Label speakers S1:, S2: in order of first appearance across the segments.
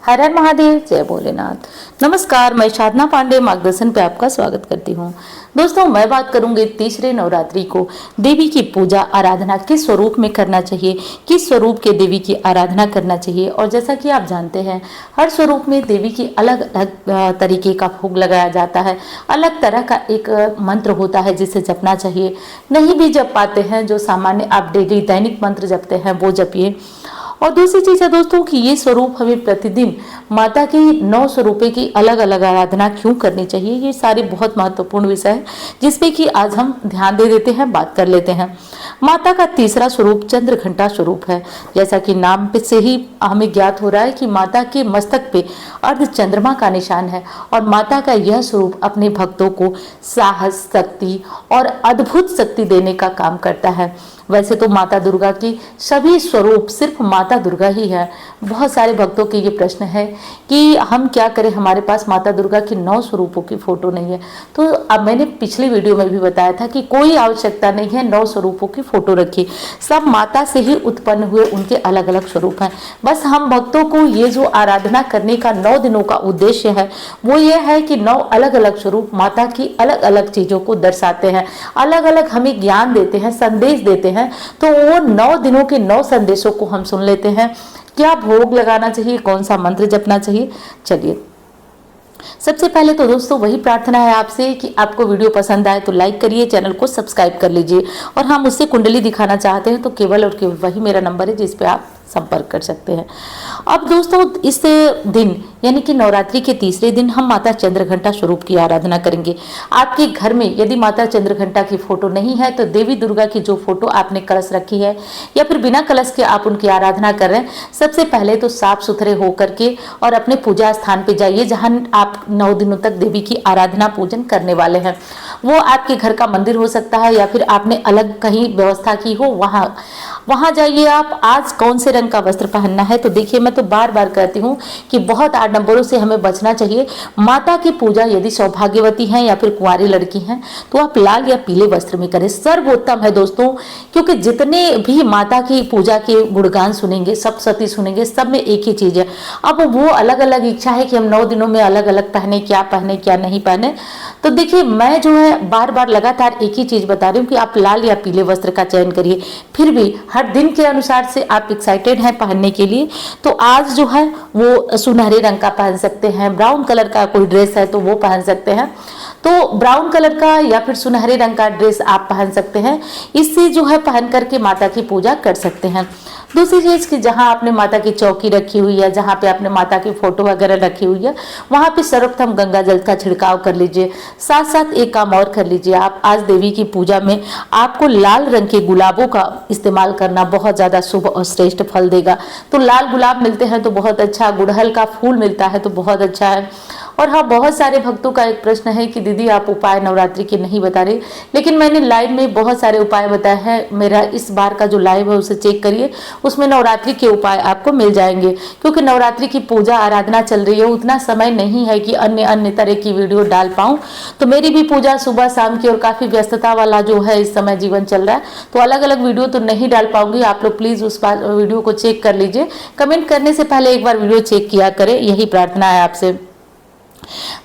S1: हर हर महादेव, जय भोलेनाथ। नमस्कार, मैं साधना पांडे मार्गदर्शन पे आपका स्वागत करती हूँ। दोस्तों, मैं बात करूंगी तीसरे नवरात्रि को देवी की पूजा आराधना किस स्वरूप में करना चाहिए, किस स्वरूप के देवी की आराधना करना चाहिए। और जैसा कि आप जानते हैं, हर स्वरूप में देवी की अलग अलग तरीके का भोग लगाया जाता है, अलग तरह का एक मंत्र होता है जिसे जपना चाहिए। नहीं भी जप पाते हैं, जो सामान्य आप डेली दैनिक मंत्र जपते हैं वो जपिए। और दूसरी चीज है दोस्तों कि ये स्वरूप हमें प्रतिदिन माता की 9 स्वरूपों की अलग अलग आराधना क्यों करनी चाहिए, ये सारे बहुत महत्वपूर्ण विषय है जिसपे कि आज हम ध्यान दे देते हैं, बात कर लेते हैं। माता का तीसरा स्वरूप चंद्रघंटा स्वरूप है। जैसा कि नाम पे से ही हमें ज्ञात हो रहा है कि माता के मस्तक पे अर्ध चंद्रमा का निशान है और माता का यह स्वरूप अपने भक्तों को साहस, शक्ति और अद्भुत शक्ति देने का काम करता है। वैसे तो माता दुर्गा की सभी स्वरूप सिर्फ माता दुर्गा ही है। बहुत सारे भक्तों के ये प्रश्न है कि हम क्या करें, हमारे पास माता दुर्गा की 9 स्वरूपों की फोटो नहीं है। तो अब मैंने पिछली वीडियो में भी बताया था कि कोई आवश्यकता नहीं है 9 स्वरूपों की फोटो रखी, सब माता से ही उत्पन्न हुए उनके अलग अलग स्वरूप हैं। बस हम भक्तों को ये जो आराधना करने का 9 दिनों का उद्देश्य है वो ये है कि 9 अलग अलग स्वरूप माता की अलग अलग चीजों को दर्शाते हैं, अलग अलग हमें ज्ञान देते हैं, संदेश देते हैं। तो वो 9 दिनों के 9 संदेशों को हम सुन लेते हैं। क्या भोग लगाना चाहिए, कौन सा मंत्र जपना चाहिए, चलिए। सबसे पहले तो दोस्तों वही प्रार्थना है आपसे कि आपको वीडियो पसंद आए तो लाइक करिए, चैनल को सब्सक्राइब कर लीजिए। और हाँ, मुझसे कुंडली दिखाना चाहते हैं तो केवल और केवल वही मेरा नंबर है जिस पे आप संपर्क कर सकते हैं। अब दोस्तों, इस दिन यानी कि नवरात्रि के तीसरे दिन हम माता चंद्रघंटा स्वरूप की आराधना करेंगे। आपके घर में यदि माता चंद्रघंटा की फोटो नहीं है तो देवी दुर्गा की जो फोटो आपने कलश रखी है या फिर बिना कलश के आप उनकी आराधना कर रहे हैं, सबसे पहले तो साफ सुथरे होकर के और अपने पूजा स्थान पे जाइए जहां आप 9 दिनों तक देवी की आराधना पूजन करने वाले हैं। वो आपके घर का मंदिर हो सकता है या फिर आपने अलग कहीं व्यवस्था की हो, वहां जाइए आप। आज कौन से रंग का वस्त्र पहनना है, तो देखिए मैं तो बार बार कहती हूँ कि बहुत आडंबरों से हमें बचना चाहिए। माता की पूजा यदि सौभाग्यवती हैं या फिर कुंवारी लड़की हैं तो आप लाल या पीले वस्त्र में करें, सर्वोत्तम है दोस्तों। क्योंकि जितने भी माता की पूजा के गुणगान सुनेंगे, सप्तशती सुनेंगे, सब में एक ही चीज है। अब वो अलग अलग इच्छा है कि हम 9 दिनों में अलग अलग पहने क्या नहीं पहने। तो देखिए, मैं जो है बार बार लगातार एक ही चीज बता रही हूँ कि आप लाल या पीले वस्त्र का चयन करिए। फिर भी हर दिन के अनुसार से आप एक्साइटेड हैं पहनने के लिए तो आज जो है वो सुनहरे रंग का पहन सकते हैं, ब्राउन कलर का कोई ड्रेस है तो वो पहन सकते हैं, तो ब्राउन कलर का या फिर सुनहरे रंग का ड्रेस आप पहन सकते हैं। इससे जो है पहन करके माता की पूजा कर सकते हैं। दूसरी चीज कि जहां आपने माता की चौकी रखी हुई है, जहां पे आपने माता की फोटो वगैरह रखी हुई है, वहां पे सर्वप्रथम गंगा जल का छिड़काव कर लीजिए। साथ साथ एक काम और कर लीजिए, आप आज देवी की पूजा में आपको लाल रंग के गुलाबों का इस्तेमाल करना बहुत ज्यादा शुभ और श्रेष्ठ फल देगा। तो लाल गुलाब मिलते हैं तो बहुत अच्छा, गुड़हल का फूल मिलता है तो बहुत अच्छा है। और हाँ, बहुत सारे भक्तों का एक प्रश्न है कि दीदी आप उपाय नवरात्रि के नहीं बता रहे, लेकिन मैंने लाइव में बहुत सारे उपाय बताए हैं। मेरा इस बार का जो लाइव है उसे चेक करिए, उसमें नवरात्रि के उपाय आपको मिल जाएंगे। क्योंकि नवरात्रि की पूजा आराधना चल रही है, उतना समय नहीं है कि अन्य तरह की वीडियो डाल पाऊँ। तो मेरी भी पूजा सुबह शाम की और काफी व्यस्तता वाला जो है इस समय जीवन चल रहा है, तो अलग अलग वीडियो तो नहीं डाल पाऊंगी। आप लोग प्लीज उस वीडियो को चेक कर लीजिए। कमेंट करने से पहले एक बार वीडियो चेक किया करें, यही प्रार्थना है आपसे।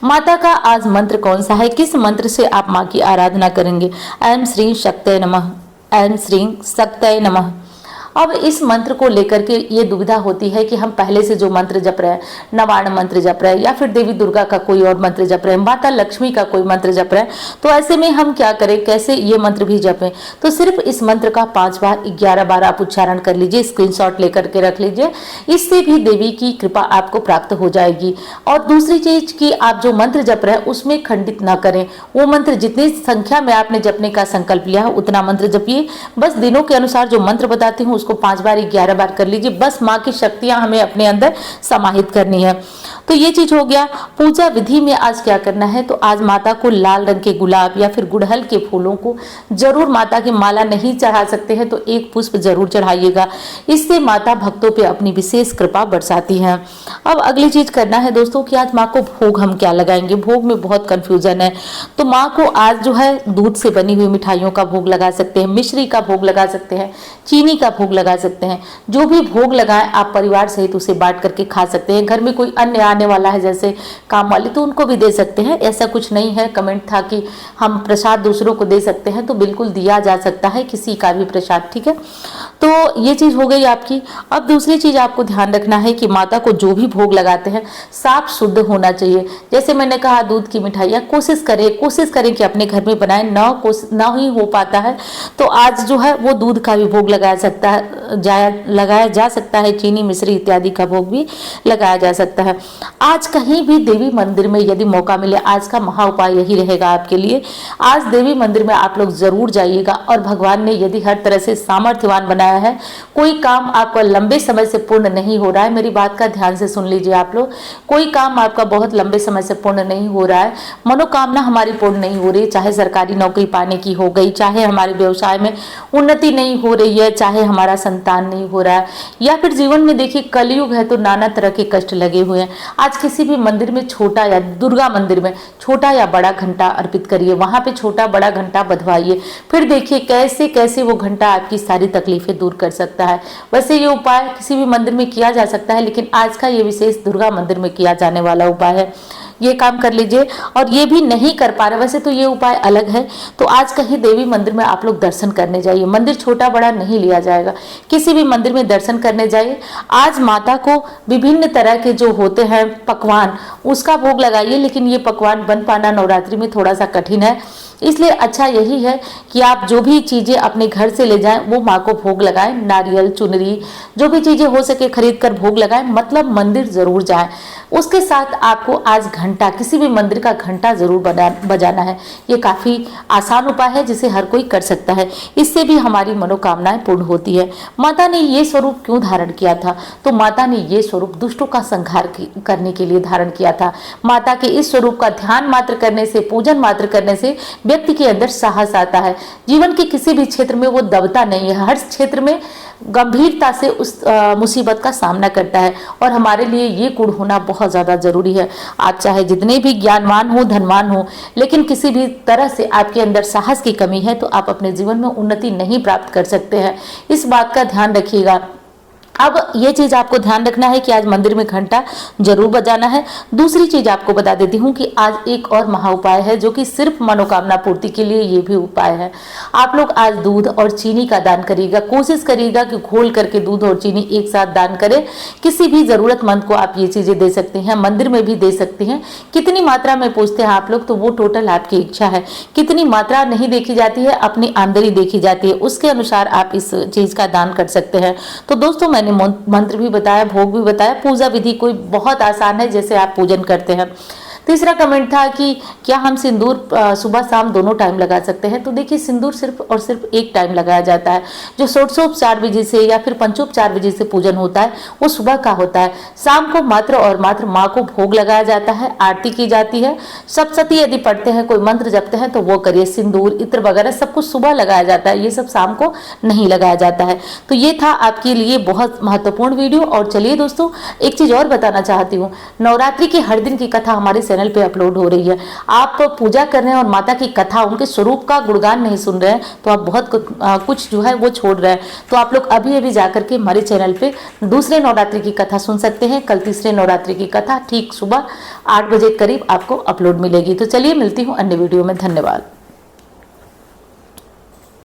S1: माता का आज मंत्र कौन सा है, किस मंत्र से आप माँ की आराधना करेंगे? ऐं श्रीं शक्तये नमः, ऐं श्रीं शक्तये नमः। अब इस मंत्र को लेकर के ये दुविधा होती है कि हम पहले से जो मंत्र जप रहे हैं, नवाण मंत्र जप रहे हैं या फिर देवी दुर्गा का कोई और मंत्र जप रहे हैं, माता लक्ष्मी का कोई मंत्र जप रहे हैं, तो ऐसे में हम क्या करें, कैसे ये मंत्र भी जपें? तो सिर्फ इस मंत्र का 5 बार 11 बार आप उच्चारण कर लीजिए, स्क्रीनशॉट लेकर के रख लीजिए। इससे भी देवी की कृपा आपको प्राप्त हो जाएगी। और दूसरी चीज कि आप जो मंत्र जप रहे हैं उसमें खंडित ना करें। वो मंत्र जितनी संख्या में आपने जपने का संकल्प लिया है उतना मंत्र जपिए। बस दिनों के अनुसार जो मंत्र बताती हूँ उसको 5 बार 11 बार कर लीजिए। बस माँ की शक्तियां हमें अपने अंदर समाहित करनी है। तो ये चीज हो गया। पूजा विधि में आज क्या करना है, तो आज माता को लाल रंग के गुलाब या फिर गुड़हल के फूलों को जरूर, माता की माला नहीं चढ़ा सकते हैं तो एक पुष्प जरूर चढ़ाइएगा। इससे माता भक्तों पे अपनी विशेष कृपा बरसाती है। अब अगली चीज करना है दोस्तों कि आज माँ को भोग हम क्या लगाएंगे। भोग में बहुत कंफ्यूजन है, तो माँ को आज जो है दूध से बनी हुई मिठाइयों का भोग लगा सकते हैं, मिश्री का भोग लगा सकते हैं, चीनी का भोग लगा सकते हैं। जो भी भोग लगाएं आप परिवार सहित उसे बांट करके खा सकते हैं। घर में कोई अन्य आने वाला है जैसे काम वाली, तो उनको भी दे सकते हैं। ऐसा कुछ नहीं है, कमेंट था कि हम प्रसाद दूसरों को दे सकते हैं, तो बिल्कुल दिया जा सकता है किसी का भी प्रसाद, ठीक है। तो ये चीज हो गई आपकी। अब दूसरी चीज आपको ध्यान रखना है कि माता को जो भी भोग लगाते हैं साफ शुद्ध होना चाहिए। जैसे मैंने कहा दूध की मिठाइयाँ कोशिश करें कि अपने घर में बनाएं। ना ही हो पाता है तो आज जो है वो दूध का भी भोग लगाया जा सकता है, चीनी मिश्री इत्यादि का भोग भी लगाया जा सकता है। आज कहीं भी देवी मंदिर में यदि मौका मिले, आज का महा उपाय यही रहेगा आपके लिए। आज देवी मंदिर में आप लोग जरूर जाइएगा, और भगवान ने यदि हर तरह से सामर्थ्यवान बनाया है, कोई काम आपका लंबे समय से पूर्ण नहीं हो रहा है, मेरी बात का ध्यान से सुन लीजिए आप लोग, कोई काम आपका बहुत लंबे समय से पूर्ण नहीं हो रहा है, मनोकामना हमारी पूर्ण नहीं हो रही, चाहे सरकारी नौकरी पाने की हो गई, चाहे हमारे व्यवसाय में उन्नति नहीं हो रही है, चाहे हमारा संतान नहीं हो रहा है, या फिर जीवन में देखिए कलयुग है तो नाना तरह के कष्ट लगे हुए हैं। आज किसी भी मंदिर में छोटा या दुर्गा मंदिर में छोटा या बड़ा घंटा अर्पित करिए, वहां पे छोटा बड़ा घंटा बधवाइए, फिर देखिए कैसे कैसे वो घंटा आपकी सारी तकलीफें दूर कर सकता है। वैसे ये उपाय किसी भी मंदिर में किया जा सकता है, लेकिन आज का ये विशेष दुर्गा मंदिर में किया जाने वाला उपाय है। ये काम कर लीजिए। और ये भी नहीं कर पा रहे, वैसे तो ये उपाय अलग है, तो आज कहीं देवी मंदिर में आप लोग दर्शन करने जाइए। मंदिर छोटा बड़ा नहीं लिया जाएगा, किसी भी मंदिर में दर्शन करने जाइए। आज माता को विभिन्न तरह के जो होते हैं पकवान, उसका भोग लगाइए, लेकिन ये पकवान बन पाना नवरात्रि में थोड़ा सा कठिन है, इसलिए अच्छा यही है कि आप जो भी चीजें अपने घर से ले जाएं वो माँ को भोग लगाएं। नारियल, चुनरी, जो भी चीजें हो सके खरीद कर भोग लगाएं, मतलब मंदिर जरूर जाएं। उसके साथ आपको आज घंटा, किसी भी मंदिर का घंटा जरूर बजाना है। ये काफी आसान उपाय है जिसे हर कोई कर सकता है, इससे भी हमारी मनोकामनाएं पूर्ण होती है। माता ने ये स्वरूप क्यों धारण किया था, तो माता ने ये स्वरूप दुष्टों का संहार करने के लिए धारण किया था। माता के इस स्वरूप का ध्यान मात्र करने से, पूजन मात्र करने से व्यक्ति के अंदर साहस आता है। जीवन के किसी भी क्षेत्र में वो दबता नहीं है, हर क्षेत्र में गंभीरता से उस मुसीबत का सामना करता है, और हमारे लिए ये गुण होना बहुत ज्यादा जरूरी है। आप चाहे जितने भी ज्ञानवान हो, धनवान हो, लेकिन किसी भी तरह से आपके अंदर साहस की कमी है तो आप अपने जीवन में उन्नति नहीं प्राप्त कर सकते हैं। इस बात का ध्यान रखिएगा। अब ये चीज आपको ध्यान रखना है कि आज मंदिर में घंटा जरूर बजाना है। दूसरी चीज आपको बता देती हूँ कि आज एक और महा उपाय है जो कि सिर्फ मनोकामना पूर्ति के लिए ये भी उपाय है। आप लोग आज दूध और चीनी का दान करिएगा। कोशिश करिएगा कि घोल करके दूध और चीनी एक साथ दान करें। किसी भी जरूरतमंद को आप ये चीजें दे सकते हैं, मंदिर में भी दे सकते हैं। कितनी मात्रा में पूछते हैं आप लोग, तो वो टोटल आपकी इच्छा है। कितनी मात्रा नहीं देखी जाती है, अपनी आमदनी देखी जाती है, उसके अनुसार आप इस चीज का दान कर सकते हैं। तो दोस्तों मैंने मंत्र भी बताया, भोग भी बताया, पूजा विधि कोई बहुत आसान है जैसे आप पूजन करते हैं। तीसरा कमेंट था कि क्या हम सिंदूर सुबह शाम दोनों टाइम लगा सकते हैं, तो देखिए सिंदूर सिर्फ और सिर्फ एक टाइम लगाया जाता है। जो षोडशोपचार विधि से या फिर पंचोपचार विधि से पूजन होता है वो सुबह का होता है। शाम को मात्र और मात्र माँ को भोग लगाया जाता है, आरती की जाती है, सप्तशती यदि पढ़ते हैं, कोई मंत्र जपते हैं तो वो करिए। सिंदूर, इत्र वगैरह सब कुछ सुबह लगाया जाता है, ये सब शाम को नहीं लगाया जाता है। तो ये था आपके लिए बहुत महत्वपूर्ण वीडियो। और चलिए दोस्तों एक चीज और बताना चाहती हूँ, नवरात्रि की हर दिन की कथा हमारे चैनल पे अपलोड हो रही है। आप पूजा कर रहे हैं और माता की कथा, उनके स्वरूप का गुणगान नहीं सुन रहे हैं तो आप बहुत कुछ जो है वो छोड़ रहे हैं। तो आप लोग अभी अभी जाकर के हमारे चैनल पे दूसरे नवरात्रि की कथा सुन सकते हैं। कल तीसरे नवरात्रि की कथा ठीक सुबह 8 बजे करीब आपको अपलोड मिलेगी। तो चलिए मिलती हूँ अन्य वीडियो में। धन्यवाद।